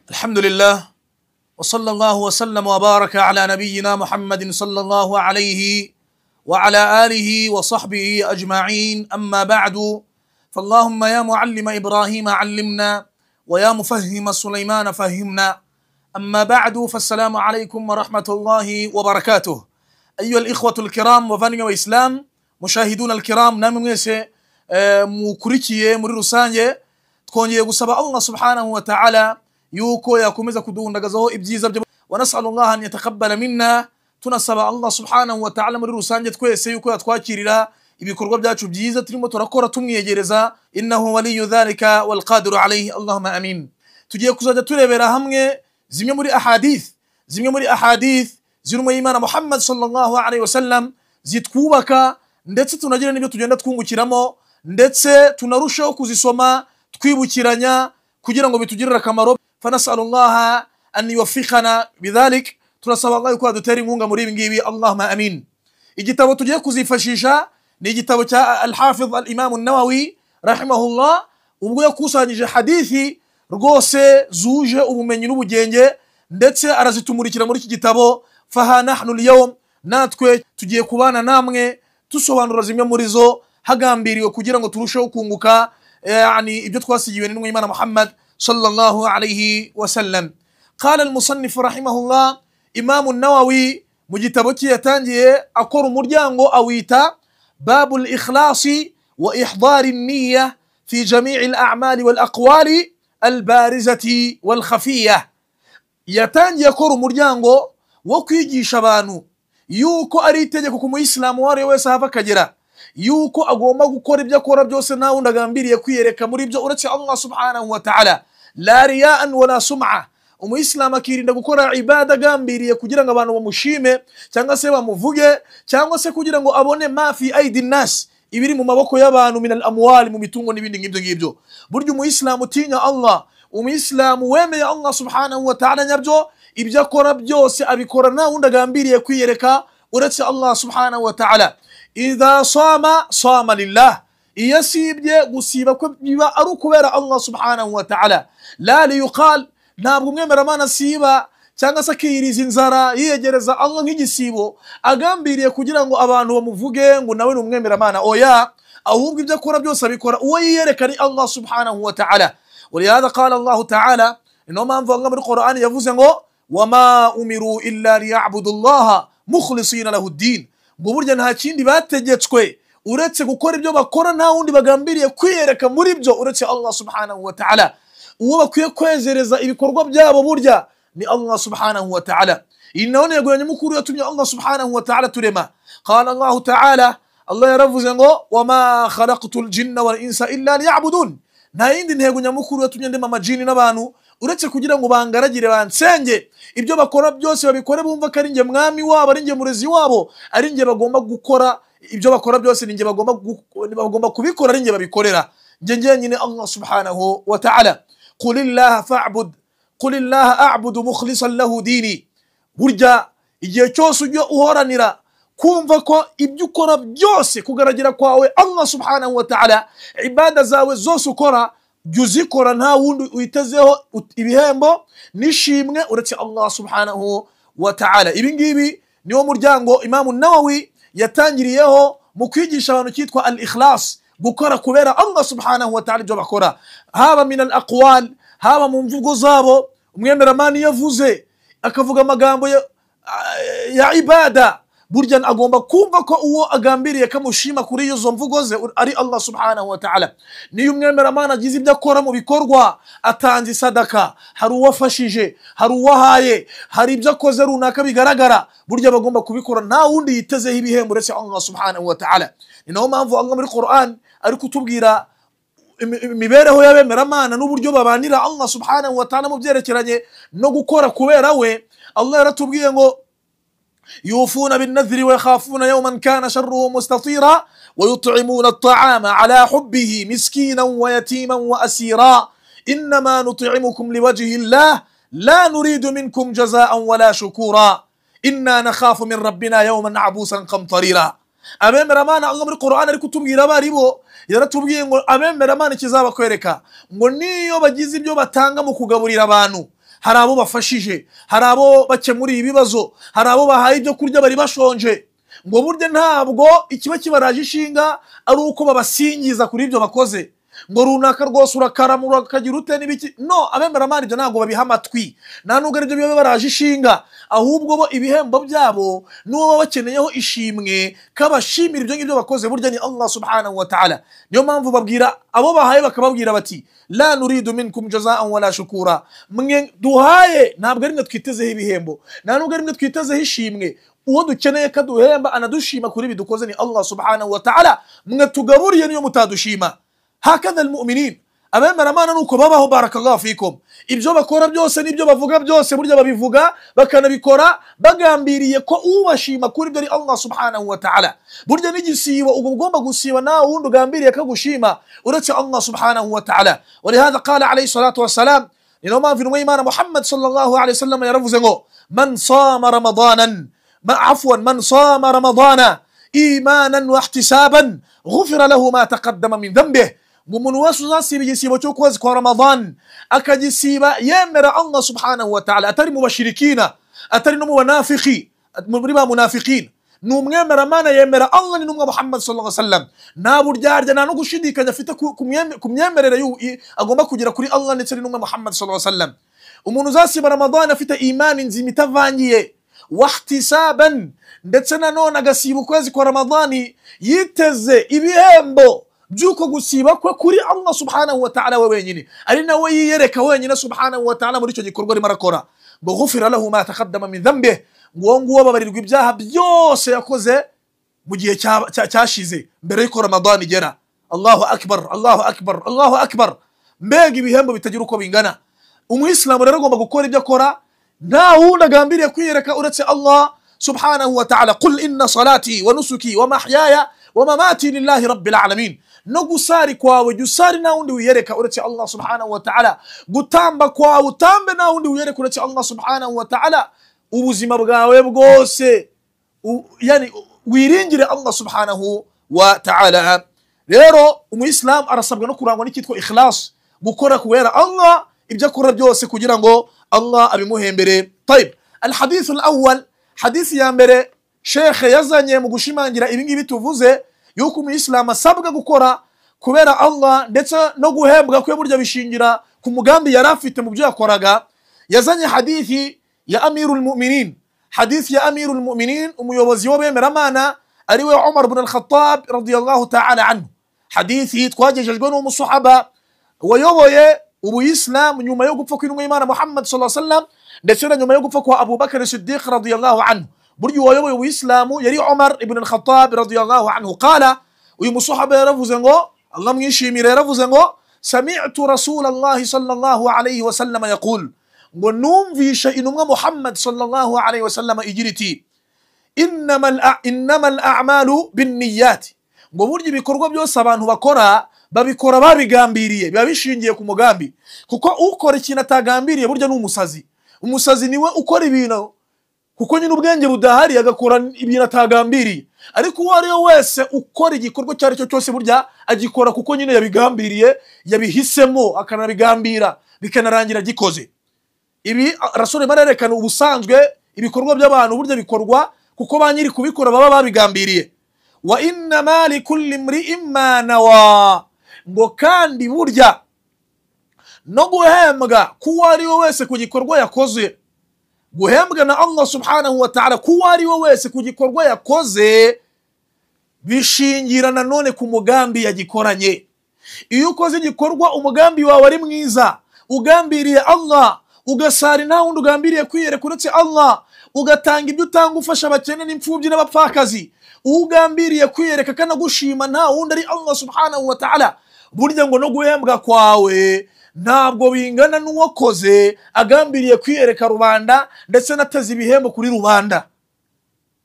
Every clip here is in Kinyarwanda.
الحمد لله وصلى الله وسلم وبارك على نبينا محمد صلى الله عليه وعلى آله وصحبه أجمعين. أما بعد، فاللهم يا معلم إبراهيم علمنا ويا مفهم سليمان فهمنا. أما بعد، فالسلام عليكم ورحمة الله وبركاته. أيها الإخوة الكرام وفاني وإسلام مشاهدون الكرام، نامنيسي مukurikiye muri rusange twongeye gusaba Allah subhanahu wa ta'ala yuko yakomeza kuduhundagazaho ibyiza byo, wa nas'alu Allah an yataqabbala minna. Tunasaba Allah subhanahu wa ta'ala muri rusange twese yuko yatwakirira ibikorwa byacu byiza turimo turakora tumwiyegereza, innahu waliyyu dhalika wal qadiru alayhi, Allahumma amin. Tugiye kuzajya turebera hamwe zimwe muri ahadith zirimo Imana Muhammad sallallahu alayhi wasallam zitwubaka, ndetse tunagira n'ibyo tugenda twungukiramo, ndetse tunarushaho kuzisoma twibukiranya kugira ngo bitugirire akamaro. Fanasalullaha an yuwaffiqana bidhalik, turasaba Allah yuko adutera inkunga muri ibi ngibi, Allahumma amin. Igitabo tugiye kuzifashisha ni igitabo cya al-Hafiz al-Imam an-Nawawi rahimahullah, ubwo yakusanyije hadithi rwose zuje ubumenyi n'ubugenge, ndetse arazitumurikira muri iki gitabo. Faha nahnu al-yawm, natwe tugiye kubana namwe tusobanura zimwe muri zo hagambiriwe kugira ngo turusheho kunguka yani ibyo twasigiwe n'intumwa y'Imana Muhammad sallallahu alayhi wasallam. Qala al-musannif rahimahullah, Imam an-Nawawi mu gitabo cye yatangiye akora umuryango awita babul ikhlasi wa ihdari an-niyya fi jami' al-a'mal wal aqwali al-barizati wal khafiyya. Yatangiye akora umuryango wo kwigisha abantu yuko ari itegeko ku muislamu wari wese hava kagera yuko agomba gukora ibyo akora byose nta wundi agambiriye kwiyereka muri byo uretse Allah subhanahu wa ta'ala, la riya'an wala sum'a. Umuislamu akirinda gukora ibada agambiriye kugira ngo abantu bamushime cyangwa se bamuvuge cyangwa se kugira ngo abone ma fi aidi nas, ibiri mu maboko y'abantu min al-amwali, mu mitungo n'ibindi ngibyo. Burya umuislamu utinya Allah, umuislamu wemeye Allah subhanahu wa ta'ala nyabyo, ibyo akora byose abikora nta wundi agambiriye kwiyereka uretse Allah subhanahu wa ta'ala. Idha sama lillah, iyo asibye gusiba ko biba ari ukubera Allah subhanahu wa ta'ala. La liyuqal, ntabwo umwemeramana asiba cyangwa se akiyiriza inzara yiyegereza Allah nk'igisibo agambiriye kugira ngo abantu bamuvuge ngo nawe ni umwemeramana. Oya, ahubwo ibyo akora byose abikora uwo yiyereka ni Allah subhanahu wa ta'ala. Walihadha qala Allah ta'ala, niyo mpamvu Allah muri Qur'an yavuze ngo wama umiru illa liya'budu Allah mukhlisina lahu ad-din, ngo burya nta kindi bategetswe uretse gukora ibyo bakora, nta wundi bagambiriye kwiyereka muri byo uretse Allah subhanahu wa ta'ala. Uwo bakwiye kwezereza ibikorwa byabo burya ni Allah subhanahu wa ta'ala. Inaho ntego ya nyamukuru yatumye Allah subhanahu wa ta'ala turema. Qala Allah ta'ala, Allah yaravuze ngo wama khalaqtul jinna wal insa illa liya'budun, nta yindi ntego nyamukuru yatumye ndema amajini n'abantu uretse kugira ngo bangaragire bansenge. Ibyo bakora byose babikore bumva ko ari nge mwami wabo, ari nge murezi wabo, ari nge bagomba gukora ibyo bakora byose, ni nge bagomba kubikora, ari nge babikorera nge nyine Allah subhanahu wa ta'ala. Qulillaha fa'bud, qulillaha a'budu mukhlisan lahu dini. Burya igihe cyose ujye uhoranira kumva ko ibyo ukora byose kugaragira kwawe Allah subhanahu wa ta'ala, ibada zawe zose ukora juzikora nta wundi uyitezeho ibihembo nishimwe uretse Allah subhanahu wa ta'ala. Ibi ngibi niwo muryango Imam an-Nawawi yatangiriyeho mu kwigisha abantu cyitwa al-ikhlas, gukora kubera Allah subhanahu wa ta'ala ibyo bakora, haba min al-aqwal, haba mu mvugo zabo. Umwemeramana yavuze akavuga amagambo ya ibada, burya agomba kumva ko uwo agambiriye kamushima kuri izo mvugo ze ari Allah subhanahu wa ta'ala. Niyo umwemeramana agize ibyo akora mu bikorwa, atanze sadaka, hari uwafashije, hari uwahaye, hari ibyo akoze runaka bigaragara, burya bagomba kubikora nta wundi yitezeho ibihembo uretse Allah subhanahu wa ta'ala. Ni nayo mpamvu Allah muri Qur'an ari kutubwira imibereho y'abemeramana n'uburyo babanira Allah subhanahu wa ta'ala mu byerekeranye no gukora kubera we. Allah yaratubwiye ngo يوفون بالنذر ويخافون يوما كان شره مستطيرا ويطعمون الطعام على حبه مسكينا ويتيما وأسيرا إنما نطعمكم لوجه الله لا نريد منكم جزاء ولا شكورا إنا نخاف من ربنا يوما عبوسا قمطريرا. abemeramana Allah muri Qur'an ari kutubwira baribo, yaratubwiye ngo abemeramana kizaba kwereka ngo niyo bagize ibyo batanga mu kugaburira abantu, hari abo bafashije, hari abo bakemuriye ibibazo, hari abo bahaye ibyo kurya bari bashonje. Ngo burya ntabwo ikiba kibaraje ishinga ari uko babasingiza kuri ibyo bakoze, ngo runaka rwose urakaramura ukagira ute n'ibiki. No, abemeramana ibyo ntabwo babiha amatwi, nta nubwo aribyo biba baraje ishinga, ahubwo bo ibihembo byabo n'uwo baba bakeneyeho ishimwe kabashimira ibyo ngibyo bakoze burya ni Allah subhanahu wa ta'ala. Niyo mpamvu babwira abo bahaye bakababwira bati la nuridu minkum jazaan wala shukura, mwe duhaye ntabwo ari mwe twitezeho ibihembo, nta nubwo ari mwe twitezeho ishimwe. Uwo dukeneye kaduhemba anadushima kuri bidukoze ni Allah subhanahu wa ta'ala, mwe tugaburiye niyo mutadushima. Hakadha almu'minin, abemeramana nuko babaho barakallahu fikum. Ibyo bakora byose n'ibyo bavuga byose burya babivuga bakanabikora bagambiriye ko ubashima kuri byo ari Allah subhanahu wa ta'ala. Burya n'igisiba ugomba gusiba nawe wundi ugambiriye kagushima uretse Allah subhanahu wa ta'ala. Walihadha qala alayhi salatu wassalam, niyo mpamvu intumwa y'Imana Muhammad sallallahu alayhi wasallam yaravuze ngo man sama ramadanan man sama ramadana imanan wa ihtisaban ghufira lahu ma taqaddama min dhanbihi. Ngo umuntu wese uzasiba igisibo cy'ukwezi kwa Ramadan akagisiba yemera Allah subhanahu wa ta'ala, atari mu bashirikina, atari no mu banafiki, muri ba munafiqin, n'umwemeramana yemera Allah ni n'umwe Muhammad sallallahu alaihi wasallam, nta buryarya nta no gushidikanya afite ku myemerere agomba kugira kuri Allah ndetse n'umwe Muhammad sallallahu alaihi wasallam. Umuntu uzasiba Ramadan afite imani nzima itavangiye, wahtisaban, ndetse nanone agasiba ukwezi kwa Ramadani yiteze ibihembo byuko gusiba kwe kuri Allah subhanahu wa ta'ala we wenyine, ari nawe yiyereka wenyine subhanahu wa ta'ala muri icyo gikorwa arimo arakora. Ngo ghufira lahu ma taqaddama min dhanbihi, ngo nguwo babarirwa ibyaha byose yakoze mu gihe cyashize mbere y'uko Ramadan igera. Allahu akbar, Allahu akbar, Allahu akbar. Mbega ibihembo bitagira uko bingana. Umuyisilamu rero agomba gukora ibyo akora nta wundi agambiriye kwiyereka uretse Allah subhanahu wa ta'ala. Qul inna salati wa nusuki wa mahyaya wa mamati lillahi rabbil alamin. No gusari kwawe jusari nta wundi wiyereka uretse Allah subhanahu wa ta'ala, gutamba kwawe utambe nta wundi wiyereka uretse Allah subhanahu wa ta'ala. Ubuzima bwawe bwose yani wiringire Allah subhanahu wa ta'ala. Rero umuyisilamu arasabwa no kurangwa n'ikitwa ikhlas, gukora kubera Allah ibyo akora byose kugira ngo Allah abimuhembere. Tayib, alhadith alawwal, hadith ya mbere Sheikh yazanye mu gushimangira ibi ngibi tuvuze yuko umuyisilamu asabwa gukora kubera Allah ndetse no guhembwa kwe burya bishingira ku mugambi yari afite mu byo yakoraga. Yazanye hadithi ya amirul mu'minin, hadith ya amirul mu'minin, umuyobozi w'abemeramana ariwe Umar ibn al-Khattab radiyallahu ta'ala anhu. Hadithi twagejejwe n'umusahaba wayoboye ubuyisilamu nyuma yo gupfa kw'intumwa y'Imana Muhammad sallallahu alaihi wasallam ndetse na nyuma yo gupfa kwa Abu Bakr as-Siddiq radiyallahu anhu. Burya wayoboye ubuyisilamu yari Umar ibn al-Khattab radiyallahu anhu. Qala, uyu musahaba yaravuze ngo, Allah mwishimire, yaravuze ngo sami'tu rasulallahi sallallahu alayhi wasallam yaqul, ngo numvisha intumwa Muhammad sallallahu alayhi wasallam igira iti innamal a'malu binniyat. Ngo burya ibikorwa byose abantu bakora babikora babigambiriye, biba bishingiye ku mugambi, kuko ukora ikintu atagambiriye burya ni umusazi. Umusazi niwe ukora ibintu kuko nyine ubwenge budahari agakora ibintu atagambiriye, ariko uwo ari we wese ukora igikorwa cyari cyo cyose burya agikora kuko nyine yabigambiriye, yabihisemo akanabigambira bikanarangira gikoze. Ibi Rasul barerekana ubusanzwe ibikorwa by'abantu burya bikorwa kuko ba nyiri kubikora baba babigambiriye. Wa inna ma likulli imri'in ma nawa, ngo kandi burya no guhembwa kuwo ari we wese ku gikorwa yakoze, guhembwa na Allah subhanahu wa ta'ala kuwo ari we wese ku gikorwa yakoze bishingira nanone ku mugambi yagikoranye. Iyo ukoze igikorwa umugambi wawe ari mwiza, ugambiriye Allah, ugasari nta wundi ugambiriye kwiyereka uretse Allah, ugatanga ibyo utanga ufasha abakene n'imfubyi n'abapfakazi, ugambiriye kwiyereka kanagushima nta wundi ari Allah subhanahu wa ta'ala, burya ngo no guhembwa kwawe ntabwo bingana n'uwakoze agambiriye kwiyereka rubanda ndetse nateze ibihembo kuri rubanda.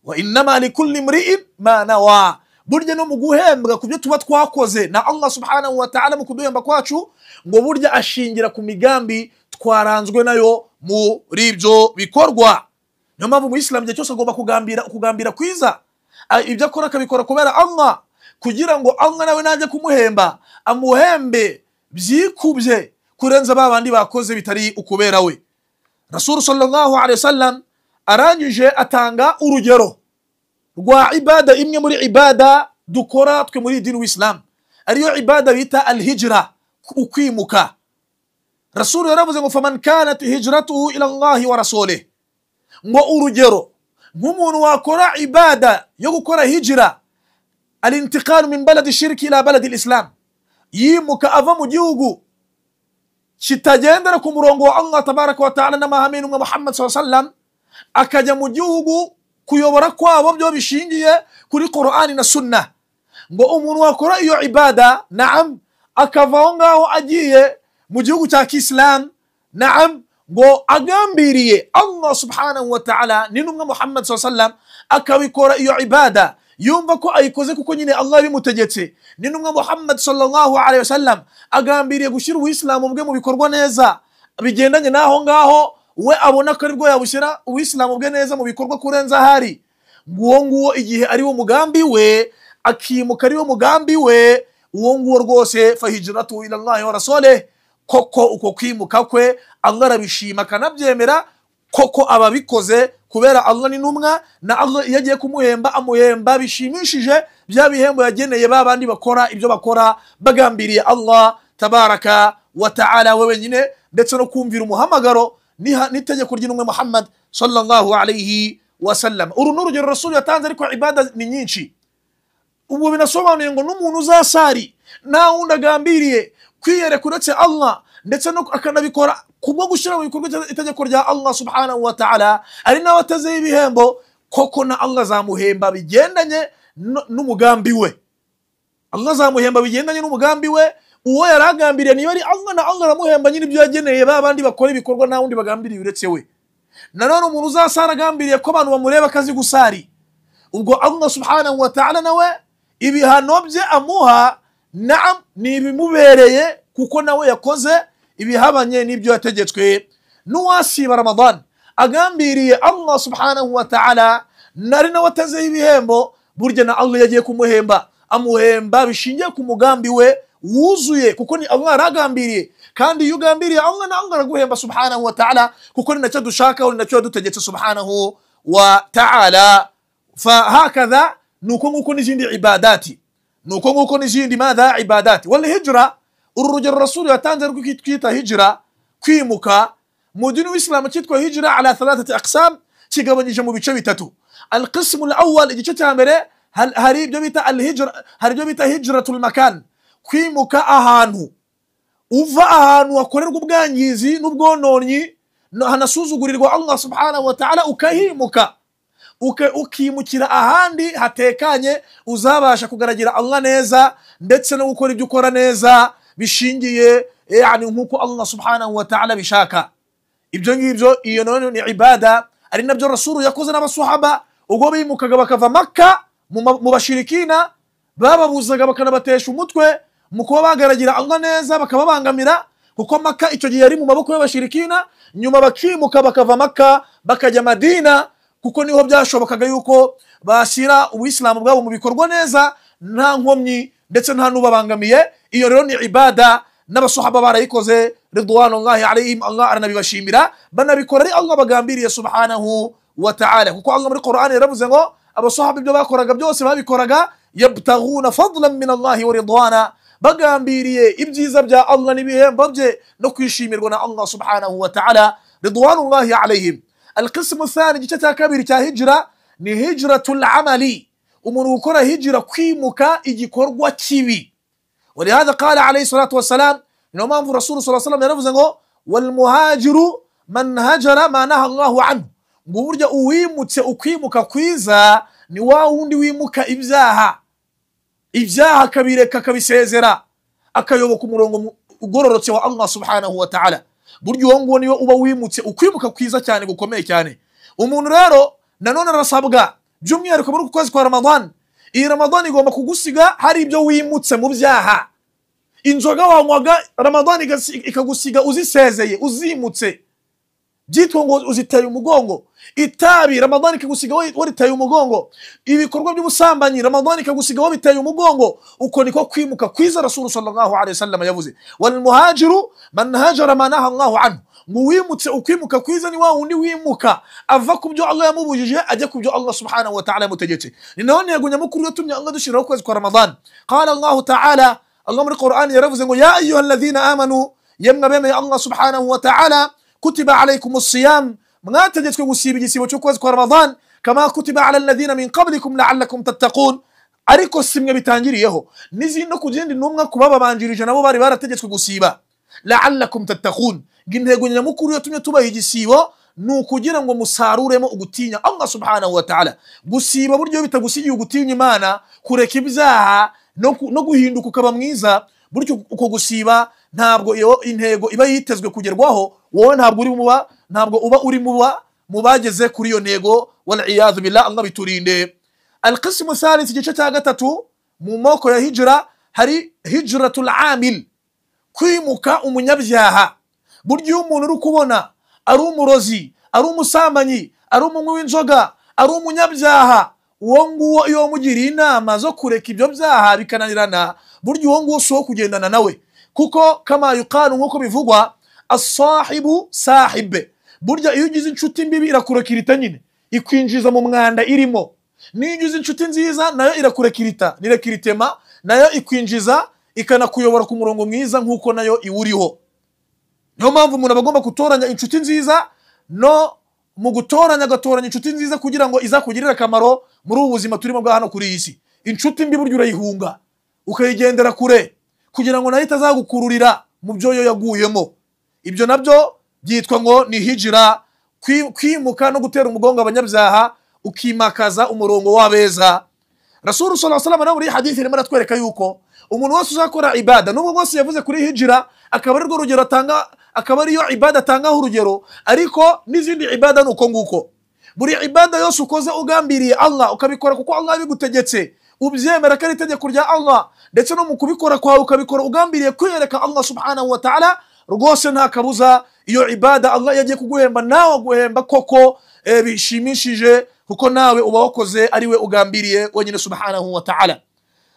Wa innama likulli imri'in ma nawa, burya no mu guhembwa ku byo tuba twakoze na Allah subhanahu wa ta'ala mu kuduhemba kwacu, ngo burya ashingira ku migambi twaranzwe nayo muri ibyo bikorwa. Niyo mpamvu umuyisilamu igihe cyose agomba kugambira kwiza, ibyo akora akabikora kubera Allah, kugira ngo Allah nawe najya kumuhemba amuhembe byikubye kurenza babandi bakoze bitari ukubera we. Rasul sallallahu alaihi wasallam arangije atanga urugero rwa ibada imwe muri ibada dukora twe muri dini w'Islam, ariyo ibada bita al-hijra, ukwimuka. Rasul yaravuze ngo faman kanat hijratuhu ila Allah wa rasulih, ngo urugero nk'umuntu wakora ibada yo gukora hijra, al-intiqal min balad shirki ila balad al-islam, yimuka ava mu gihugu kitagendera ku murongo wa Allah tabaraka wa ta'ala n'amahame y'umwe Muhammad sallallahu alaihi wasallam, akajya mu gihugu kuyobora kwabo byo bishingiye kuri Qur'ani na Sunna. Ngo umuntu wakora iyo ibada, naam, akavaho ngaho agiye mu gihugu cya Islam, naam, ngo agambiriye Allah subhanahu wa ta'ala n'intumwa Muhammad sallallahu alaihi wasallam, akabikora iyo ibada yumva ko ayikoze kuko nyine Allah bimutegetse, n'intumwa Muhammad sallallahu alaihi wasallam agambiriye gushyira ubuislamu bwe mu bikorwa neza bigendanye naho ngaho, we abona ko aribwo yabushyira ubuislamu bwe neza mu bikorwa kurenza hari. Nguwo igihe ari wo mugambi we, akimuka ari wo mugambi we, uwo nguwo rwose fahijratu ila Allah wa rasulih, koko uko kwimuka kwe Allah arabishima kanabyemera, koko ababikoze kubera Allah n'intumwa, na Allah iyo agiye kumuhemba amuhemba bishimishije bya bihembo yageneye babandi bakora ibyo bakora bagambiriye Allah tabaraka wa ta'ala we wenyine, ndetse no kumvira umuhamagaro n'itegeko ry'intumwa Muhammad sallallahu alayhi wa sallam. Uru n'urugero Rasul yatanze, ariko ibada ni nyinshi. Ubu binasobanuye ngo n'umuntu uzasari nta wundi agambiriye kwiyereka uretse Allah, ndetse no akanabikora kubwo gushyira mu bikorwa itegeko rya Allah subhanahu wa ta'ala, ari nawe ateze ibihembo, koko na Allah zamuhemba bigendanye n'umugambi we. Allah zamuhemba bigendanye n'umugambi we, uwo yaragambiriye niyo ari Allah, na Allah aramuhemba nyine ibyo yageneye babandi bakora ibikorwa nta wundi bagambiriye uretse we. Nanone umuntu uzasara agambiriye ko abantu bamureba akazi gusari, ubwo Allah subhanahu wa ta'ala nawe ibihano bye amuha, naam, ni ibimubereye kuko nawe yakoze ibihabanye n'ibyo yategetswe. N'uwasiba Ramadan agambiriye Allah subhanahu wa ta'ala, nari nawe ateze ibihembo, burya na Allah yagiye kumuhemba, amuhemba bishingiye ku mugambi we wuzuye, kuko ni Allah aragambiriye. Kandi iyo ugambiriye Allah, na Allah araguhemba subhanahu wa ta'ala, kuko ni nacyo dushaka, ni nacyo yadutegetse subhanahu wa ta'ala. Fahakadha nuko nguko n'izindi ibadati, nuko nguko n'izindi madha ibadati. Wal hijra, urugero Rasul yatanze rwo kwita hijra, kwimuka. Mu dini w'Islam cyitwa hijra ala thalathati aqsam, kigabanyije mu bice bitatu. Al-qism al-awwal, igice cya mbere, hari ibyo bita al-hijra, hari ibyo bita hijratul makan, kwimuka ahantu, uva ahantu hakorerwa ubwangizi n'ubwononyi hanasuzugurirwa Allah subhanahu wa ta'ala, ukahimuka ukimukira ahandi hatekanye, uzabasha kugaragira Allah neza, ndetse no gukora ibyo ukora neza bishingiye yani nkuko Allah subhanahu wa ta'ala bishaka. Ibyo ngibyo, iyo none ni ibada, ari nabyo Rasul yakoze n'abasuhaba ubwo bimukaga bakava Makka mu bashirikina, bababuzaga bakanabatesha umutwe mu kuba bagaragira Allah neza, bakababangamira, kuko Makka icyo gihe yari mu maboko y'abashirikina. Nyuma bakimuka bakava Makka bakajya Madina, kuko niho byashobokaga yuko bashyira ubuislamu bwabo mu bikorwa neza nta nkomyi ndetse nta nubabangamiye. Iyo rero ni ibada n'abasuhaba barayikoze ridwanullahi alayhim, Allah aranabibashimira, banabikora ari Allah bagambiriye subhanahu wa ta'ala, kuko Allah muri Qur'an yaravuze ngo abasuhaba ibyo bakoraga byose babikoraga yabtaghuna fadlan min Allah wa ridwana, bagambiriye ibyiza bya Allah n'ibihembo bye no kwishimirwa na Allah subhanahu wa ta'ala, ridwanullahi alayhim. Al-qismu thani, igice cya kabiri cya hijra, ni hijratul amali, umuntu gukora hijra, kwimuka igikorwa kibi. ولهذا قال عليه الصلاة والسلام, niyo mpamvu Rasul sallallahu alaihi wasallam yaravuze ngo wal muhajiru man hajara ma naha Allahu anhu, ngo burya uwimutse ukwimuka kwiza ni wa wundi wimuka ibyaha akabireka akabisezera, akayoboka umurongo ugororotse wa Allah subhanahu wa ta'ala. Burya uwo nguwo niwe uba wimutse ukwimuka kwiza cyane, gukomeye cyane. Umuntu rero nanone arasabwa by'umwihariko muri kwezi kwa Ramadan, iyi Ramadan igomba kugusiga hari ibyo wimutse mu byaha. Inzoga wanywaga Ramadan ikagusiga uzisezeye, uzimutse, byitwa ngo uziteye umugongo. Itabi Ramadan ikagusiga wariteye umugongo. Ibikorwa by'ubusambanyi Ramadan ikagusiga wabiteye umugongo. Uko niko kwimuka kwiza Rasul sallallahu alaihi wasallam yavuze, wal muhajiru man hajara ma naha Allahu anhu, ngo wimutse ukwimuka kwiza ni wa wundi wimuka ava ku byo Allah yamubujije ajya ku byo Allah subhanahu wa ta'ala yamutegetse. Ni naho ntego nyamukuru yatumye Allah dushiraho kwezi kwa Ramadan. Qala Allah ta'ala, Allah muri Qur'an yaravuze ngo ya ayyuhalladhina amanu, yemwe bemeye Allah subhanahu wa ta'ala, kutiba alaykumus siyam, mwategetswe gusiba igisibo cyo kwezi kwa Ramadan, kama kutiba ala alladhina min qablikum la'allakum tattaqun. Ariko simwe bitangiriyeho n'izindi no kugenda numwe kubabanjirije nabo bari barategetswe gusiba, la'allakum tattaqun. Intego nyamukuru yatumye tubaha igisibo ni ukugira ngo musaruremo ugutinya Allah subhanahu wa ta'ala. Gusiba buryo bitagusigiye ugutinya Imana, kureka ibyaha no guhinduka ukaba mwiza, buryo uko gusiba ntabwo iyo intego iba yitezwe kugerwaho, wowe ntabwo uba uri mu bageze kuri iyo ntego. Wal iyadhu billah, Allah biturinde. Al-qismu thalith, igice cya gatatu mu moko ya hijra, hari hijratul amil, kwimuka umunyabyaha. Buryo umuntu uri kubona ari umurozi, ari umusambanyi, ari umunywi w'inzoga, ari umunyabyaha, uwo nguwo iyo mugiriye inama zo kureka ibyo byaha bikananirana, buryo uwo nguwo so kugendana nawe. Kuko kama yuqalu, nkuko bivugwa, as-sahibu sahibe, burya iyo ugize inshuti mbibi irakurekirita nyine, ikwinjiza mu mwanda irimo. Niyo ugize inshuti nziza nayo irakurekirita, nirekiritema nayo ikwinjiza ikanakuyobora ku murongo mwiza nkuko nayo iwuriho. Niyo mpamvu umuntu agomba gutoranya inshuti nziza, no mu gutoranya agatoranya inshuti nziza kugira ngo izakugirire akamaro muri ubu buzima turimo bwa hano kuri iyi si. Inshuti mbi buryo urayihunga ukayigendera kure kugira ngo nayo itazagukururira mu byo yo yaguyemo. Ibyo nabyo byitwa ngo ni hijira, kwimuka no gutera umugongo abanyabyaha ukimakaza umurongo w'abeza. Rasul sallallahu alaihi wasallam muri hadithi irimo aratwereka yuko umuntu wese uzakora ibada, nubwo bose yavuze kuri hijira akaba ari rwo rugero atanga, akaba ari yo ibada atangaho urugero, ariko n'izindi ibada nuko nguko. Buri ibada yose ukoze ugambiriye Allah, ukabikora kuko Allah yabigutegetse, ubyemera ko ari itegeko rya Allah, ndetse no mu kubikora kwawe ukabikora ugambiriye kwiyereka Allah subhanahu wa ta'ala, rwose nta kabuza iyo ibada Allah yagiye kuguhemba, nawe guhemba koko bishimishije, kuko nawe uba wakoze ari we ugambiriye wenyine subhanahu wa ta'ala.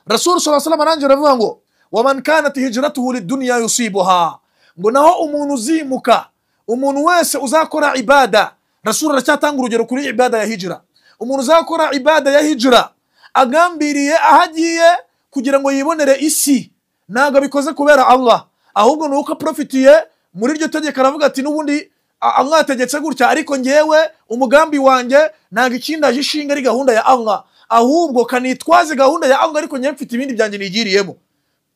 Rasul sallallahu alaihi wasallam aranje aravuga ngo waman kanat hijratuhu lidunya yusibuha, ngo naho umuntu uzimuka, umuntu wese uzakora ibada, Rasul aracyatanga urugero kuri ibada ya hijra. Umuntu uzakora ibada ya hijra agambiriye ahagiye kugira ngo yibonere isi, ntago bikoze kubera Allah, ahubwo nuko profitiye muri iryo tegeko, aravuga ati nubundi Allah ategetse gutya, ariko ngewe umugambi wanjye ntago ikindaje ishinga ari gahunda ya Allah, ahubwo kanitwaze gahunda ya Allah, ariko nyemfite ibindi byanjye nigiriyemo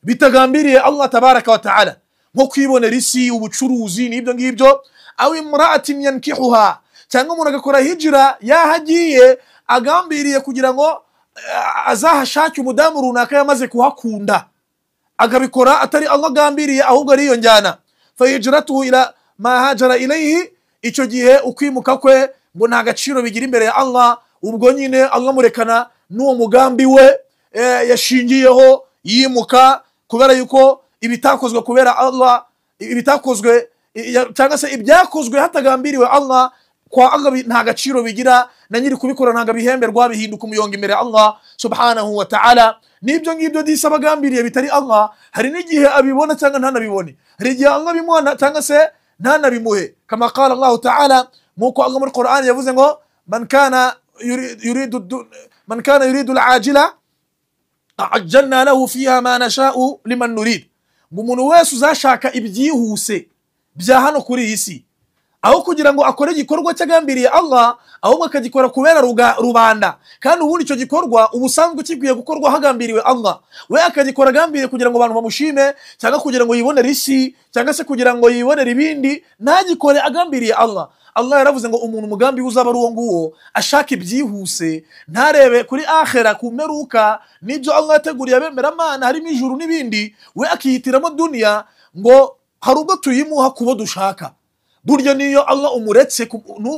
bitagambiriye Allah tabaraka wa ta'ala, nko kwibonera isi, ubucuruzi n'ibyo ngibyo. Aw imra'atin yankihuha, cyangwa umuntu agakora hijra yahagiye agambiriye kugira ngo azahashake umudamu runaka yamaze kuhakunda, agabikora atari Allah agambiriye, ahubwo ari iyo njyana. Fa hijratuhu ila ma hajara ilayhi, icyo gihe ukwimuka kwe ngo nta gaciro bigira imbere ya Allah. Ubwo nyine Allah murekana n'uwo mugambi we yashingiyeho yimuka, kubera yuko ibitakozwe kubera Allah, ibitakozwe cyangwa se ibyakozwe hatagambiriwe Allah, kwa Allah nta gaciro bigira, na nyiri kubikora ntago bihemberwa, bihinduka umuyonga imbere Allah subhanahu wa ta'ala. Nibyo ngibyo disa bagambiriye bitari Allah, hari n'igihe abibona cyangwa ntanabibone, hari igihe Allah bimwana cyangwa se ntanabimuhe, kama qala Allah ta'ala, muko Allah muri Qur'an yavuze ngo man kana yuridu al-ajila ajjalna lahu fiha ma nasha'u liman nurid. Umuntu wese uzashaka ibyihuse bya hano kuri iyi si, aho kugira ngo akore igikorwa cyagambiriye Allah, ahubwo akagikora kubera rubanda, kandi ubundi icyo gikorwa ubusanzwe kikwiye gukorwa hagambiriwe Allah, we akagikora agambiriye kugira ngo abantu bamushime, cyangwa kugira ngo yibonere isi, cyangwa se kugira ngo yibonere ibindi, ntagikore agambiriye Allah. Allah yaravuze ngo umuntu umugambi uzaba ari uwo nguwo, ashaka ibyihuse, ntarebe kuri akhera kumeruka n'ibyo Allah yateguriye abemera Imana harimo ijuru n'ibindi, we akihitiramo dunia ngo hari ubwo tuyimuha kubo dushaka. Burya niyo Allah umuretse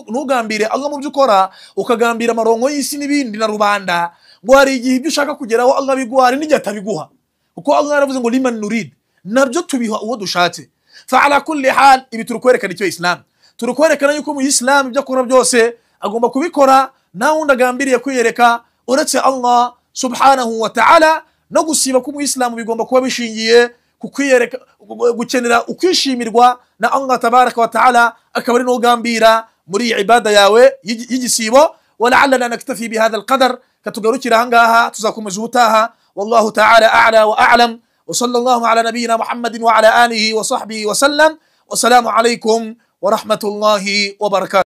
ntugambire Allah mu byo ukora, ukagambira amarongo y'isi n'ibindi na rubanda, ngo hari igihe ibyo ushaka kugeraho Allah biguha, hari n'igihe atabiguha, kuko Allah yaravuze ngo liman nurid, nabyo tubiha uwo dushatse. Fa ala kulli hal, ibi turukwerekana icyo Islam, turukwerekana yuko mu Islam ibyo akora byose agomba kubikora nta wundi agambiriye kwiyereka uretse Allah subhanahu wa ta'ala, no gusiba ku mu Islam bigomba kuba bishingiye gukenera ukwishimirwa na Allah tabaraka wa ta'ala, akaba ari n'ugambira muri ibada yawe y'igisibo. ولعلنا نكتفي بهذا القدر كتغركي رهانغاها تزاكم زوتاها. والله تعالى أعلى وأعلم، وصلى الله على نبينا محمد وعلى آله وصحبه وسلم، والسلام عليكم ورحمة الله وبركاته.